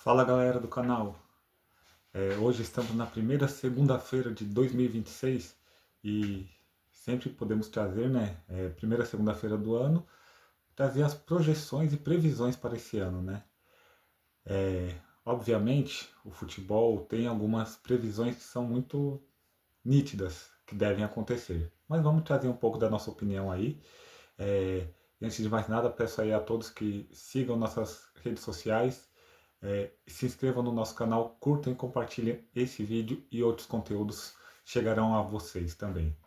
Fala galera do canal, hoje estamos na primeira segunda-feira de 2026 e sempre podemos trazer, primeira segunda-feira do ano, trazer as projeções e previsões para esse ano, né? Obviamente, o futebol tem algumas previsões que são muito nítidas, que devem acontecer, mas vamos trazer um pouco da nossa opinião aí. É, Antes de mais nada, peço aí a todos que sigam nossas redes sociais, se inscrevam no nosso canal, curtam e compartilhem esse vídeo e outros conteúdos chegarão a vocês também.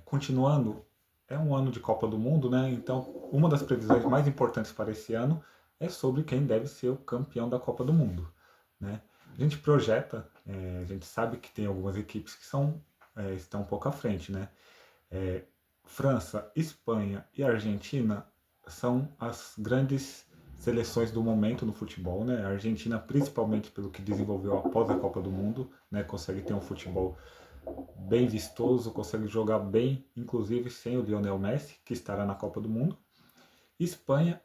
Continuando, é um ano de Copa do Mundo, né? Então, uma das previsões mais importantes para esse ano é sobre quem deve ser o campeão da Copa do Mundo, né? A gente projeta, a gente sabe que tem algumas equipes que estão um pouco à frente, né? França, Espanha e Argentina são as grandes seleções do momento no futebol, né? A Argentina, principalmente pelo que desenvolveu após a Copa do Mundo, né? Consegue ter um futebol bem vistoso, consegue jogar bem, inclusive sem o Lionel Messi, que estará na Copa do Mundo. Espanha,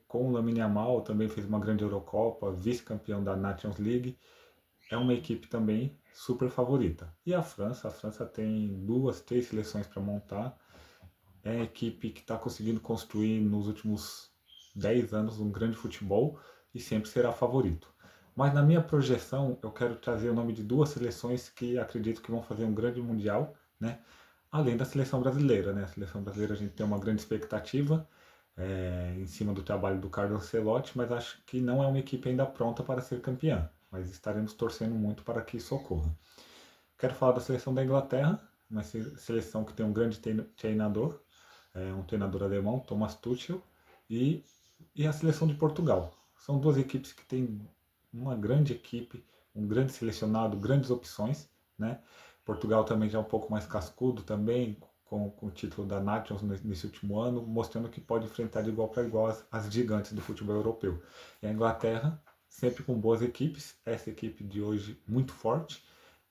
com o Lamine Yamal, também fez uma grande Eurocopa, vice-campeão da Nations League, é uma equipe também super favorita. E a França tem duas, três seleções para montar, é a equipe que está conseguindo construir nos últimos 10 anos um grande futebol e sempre será favorito. Mas na minha projeção eu quero trazer o nome de duas seleções que acredito que vão fazer um grande mundial, né? Além da seleção brasileira, né? A seleção brasileira a gente tem uma grande expectativa em cima do trabalho do Carlo Ancelotti, mas acho que não é uma equipe ainda pronta para ser campeã. Mas estaremos torcendo muito para que isso ocorra. Quero falar da seleção da Inglaterra, uma seleção que tem um grande treinador, um treinador alemão, Thomas Tuchel, e, e a seleção de Portugal. São duas equipes que têm uma grande equipe, um grande selecionado, grandes opções, né? Portugal também já é um pouco mais cascudo também, com o título da Nations nesse último ano, mostrando que pode enfrentar de igual para igual as gigantes do futebol europeu. E a Inglaterra, sempre com boas equipes, essa equipe de hoje muito forte,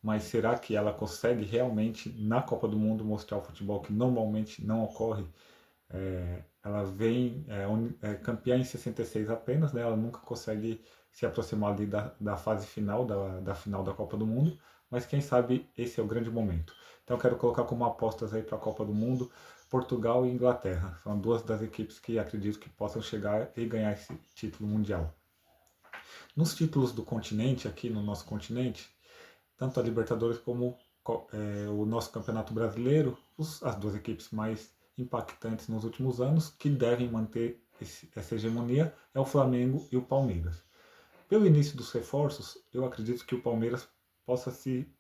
mas será que ela consegue realmente na Copa do Mundo mostrar o futebol que normalmente não ocorre? Ela vem campeã em 66 apenas, né? Ela nunca consegue se aproximar ali da fase final, da final da Copa do Mundo, mas quem sabe esse é o grande momento. Então eu quero colocar como apostas aí para a Copa do Mundo Portugal e Inglaterra. São duas das equipes que acredito que possam chegar e ganhar esse título mundial. Nos títulos do continente, aqui no nosso continente, tanto a Libertadores como o nosso Campeonato Brasileiro, as duas equipes mais impactantes nos últimos anos, que devem manter essa hegemonia, é o Flamengo e o Palmeiras. Pelo início dos reforços, eu acredito que o Palmeiras possa sair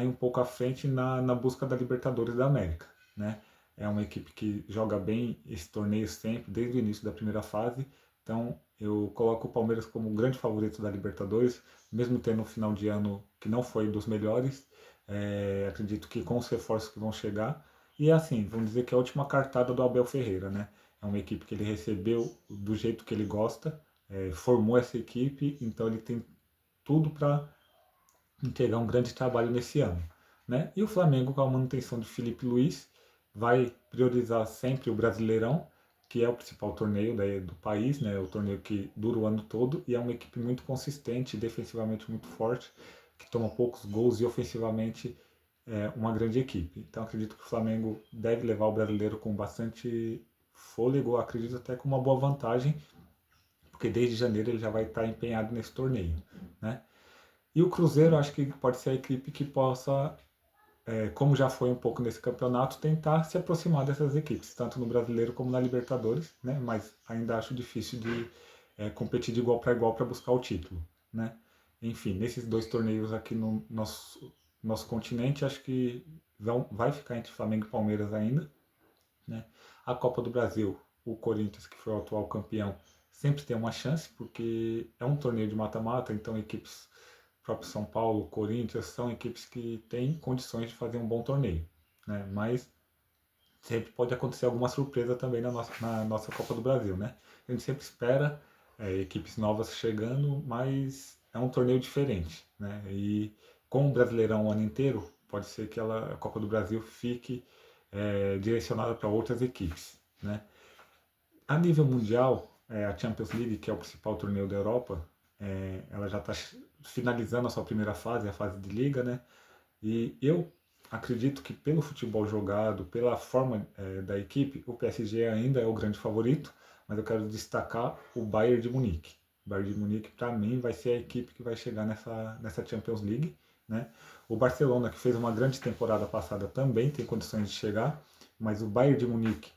um pouco à frente na busca da Libertadores da América, né? É uma equipe que joga bem esse torneio sempre, desde o início da primeira fase. Então eu coloco o Palmeiras como um grande favorito da Libertadores, mesmo tendo um final de ano que não foi dos melhores. Acredito que com os reforços que vão chegar. E é assim, vamos dizer que é a última cartada do Abel Ferreira, né? É uma equipe que ele recebeu do jeito que ele gosta, formou essa equipe, então ele tem tudo para entregar um grande trabalho nesse ano, né? E o Flamengo, com a manutenção de Felipe Luiz, vai priorizar sempre o Brasileirão, que é o principal torneio do país, né? O torneio que dura o ano todo e é uma equipe muito consistente, defensivamente muito forte, que toma poucos gols e ofensivamente é uma grande equipe. Então acredito que o Flamengo deve levar o brasileiro com bastante fôlego, acredito até com uma boa vantagem, porque desde janeiro ele já vai estar empenhado nesse torneio, né? E o Cruzeiro acho que pode ser a equipe que possa, como já foi um pouco nesse campeonato, tentar se aproximar dessas equipes, tanto no Brasileiro como na Libertadores, né? Mas ainda acho difícil de competir de igual para igual para buscar o título, né? Enfim, nesses dois torneios aqui no nosso continente, acho que vai ficar entre Flamengo e Palmeiras ainda, né? A Copa do Brasil, o Corinthians, que foi o atual campeão, sempre tem uma chance, porque é um torneio de mata-mata, então equipes próprio São Paulo, Corinthians, são equipes que têm condições de fazer um bom torneio, né? Mas sempre pode acontecer alguma surpresa também na nossa Copa do Brasil, né? A gente sempre espera equipes novas chegando, mas é um torneio diferente, né? E com o Brasileirão o ano inteiro, pode ser que a Copa do Brasil fique direcionada para outras equipes, né? A nível mundial, a Champions League, que é o principal torneio da Europa, ela já está finalizando a sua primeira fase, a fase de liga, né? E eu acredito que pelo futebol jogado, pela forma da equipe, o PSG ainda é o grande favorito, mas eu quero destacar o Bayern de Munique. O Bayern de Munique, para mim, vai ser a equipe que vai chegar nessa Champions League, né? O Barcelona, que fez uma grande temporada passada, também tem condições de chegar, mas o Bayern de Munique,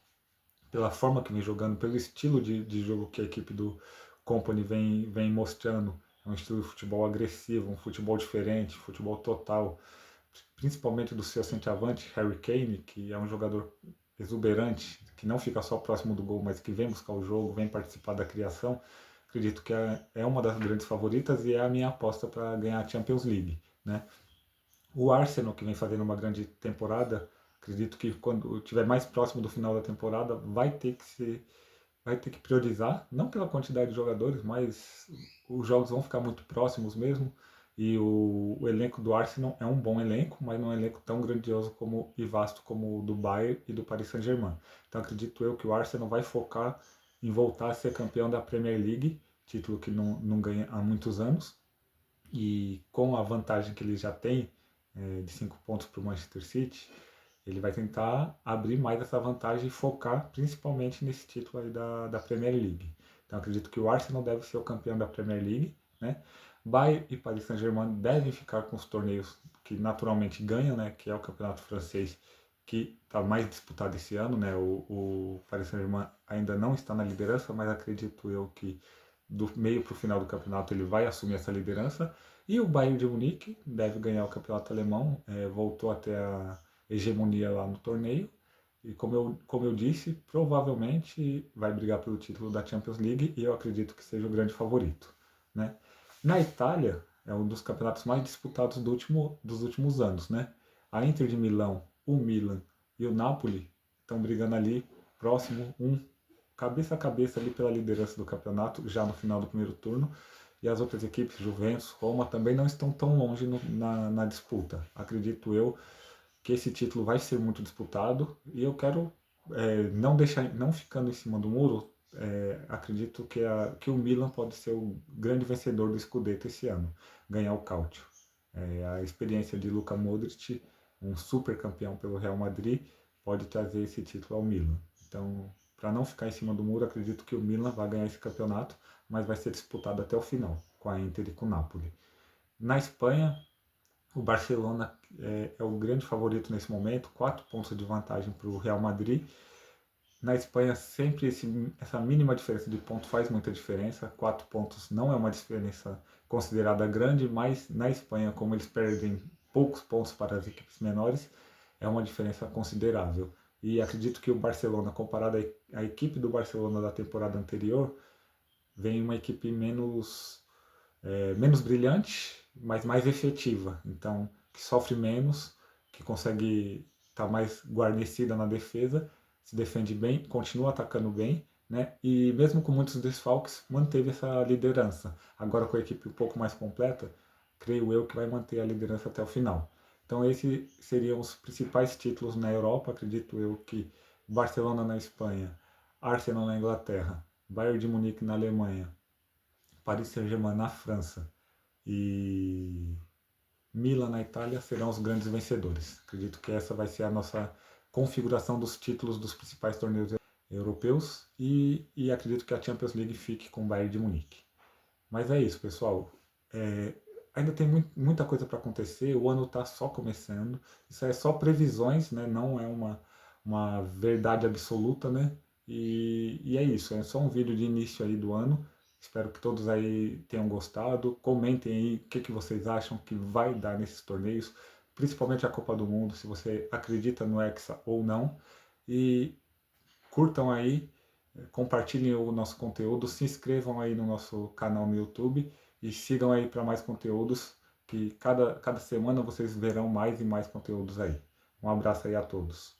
pela forma que vem jogando, pelo estilo de jogo que a equipe do Company vem mostrando, é um estilo de futebol agressivo, um futebol diferente, futebol total, principalmente do seu centroavante, Harry Kane, que é um jogador exuberante, que não fica só próximo do gol, mas que vem buscar o jogo, vem participar da criação. Acredito que é uma das grandes favoritas e é a minha aposta para ganhar a Champions League, né? O Arsenal, que vem fazendo uma grande temporada, acredito que quando estiver mais próximo do final da temporada, vai ter que priorizar, não pela quantidade de jogadores, mas os jogos vão ficar muito próximos mesmo. E o elenco do Arsenal é um bom elenco, mas não é um elenco tão grandioso como, e vasto como o do Bayern e do Paris Saint-Germain. Então acredito eu que o Arsenal vai focar em voltar a ser campeão da Premier League, título que não ganha há muitos anos. E com a vantagem que ele já tem de 5 pontos para o Manchester City, ele vai tentar abrir mais essa vantagem e focar principalmente nesse título aí da Premier League. Então acredito que o Arsenal deve ser o campeão da Premier League, né? Bayern e Paris Saint-Germain devem ficar com os torneios que naturalmente ganham, né? Que é o campeonato francês, que está mais disputado esse ano, né? O Paris Saint-Germain ainda não está na liderança, mas acredito eu que do meio para o final do campeonato ele vai assumir essa liderança. E o Bayern de Munique deve ganhar o campeonato alemão, voltou até a hegemonia lá no torneio. E como eu disse, provavelmente vai brigar pelo título da Champions League e eu acredito que seja o grande favorito, né? Na Itália, é um dos campeonatos mais disputados dos últimos anos, né? A Inter de Milão, o Milan e o Napoli estão brigando ali próximo, cabeça a cabeça ali pela liderança do campeonato, já no final do primeiro turno. E as outras equipes, Juventus, Roma, também não estão tão longe na disputa. Acredito eu que esse título vai ser muito disputado e eu quero não ficando em cima do muro, acredito que o Milan pode ser o grande vencedor do Scudetto esse ano, ganhar o Calcio. A experiência de Luka Modric, um super campeão pelo Real Madrid, pode trazer esse título ao Milan. Então, para não ficar em cima do muro, acredito que o Milan vai ganhar esse campeonato, mas vai ser disputado até o final, com a Inter e com o Napoli. Na Espanha, o Barcelona é o grande favorito nesse momento, 4 pontos de vantagem para o Real Madrid. Na Espanha, sempre essa mínima diferença de ponto faz muita diferença. 4 pontos não é uma diferença considerada grande, mas na Espanha, como eles perdem poucos pontos para as equipes menores, é uma diferença considerável. E acredito que o Barcelona, comparado à equipe do Barcelona da temporada anterior, vem uma equipe menos brilhante, mas mais efetiva. Então, que sofre menos, que consegue estar mais guarnecida na defesa, se defende bem, continua atacando bem, né? E mesmo com muitos desfalques, manteve essa liderança. Agora com a equipe um pouco mais completa, creio eu que vai manter a liderança até o final. Então esses seriam os principais títulos na Europa, acredito eu que Barcelona na Espanha, Arsenal na Inglaterra, Bayern de Munique na Alemanha, Paris Saint-Germain na França e Milan na Itália serão os grandes vencedores. Acredito que essa vai ser a nossa configuração dos títulos dos principais torneios europeus e acredito que a Champions League fique com o Bayern de Munique. Mas é isso, pessoal. Ainda tem muita coisa para acontecer, o ano está só começando. Isso é só previsões, né? Não é uma verdade absoluta, né? E é isso, é só um vídeo de início aí do ano. Espero que todos aí tenham gostado. Comentem aí o que vocês acham que vai dar nesses torneios, principalmente a Copa do Mundo, se você acredita no Hexa ou não. E curtam aí, compartilhem o nosso conteúdo, se inscrevam aí no nosso canal no YouTube e sigam aí para mais conteúdos, que cada semana vocês verão mais e mais conteúdos aí. Um abraço aí a todos.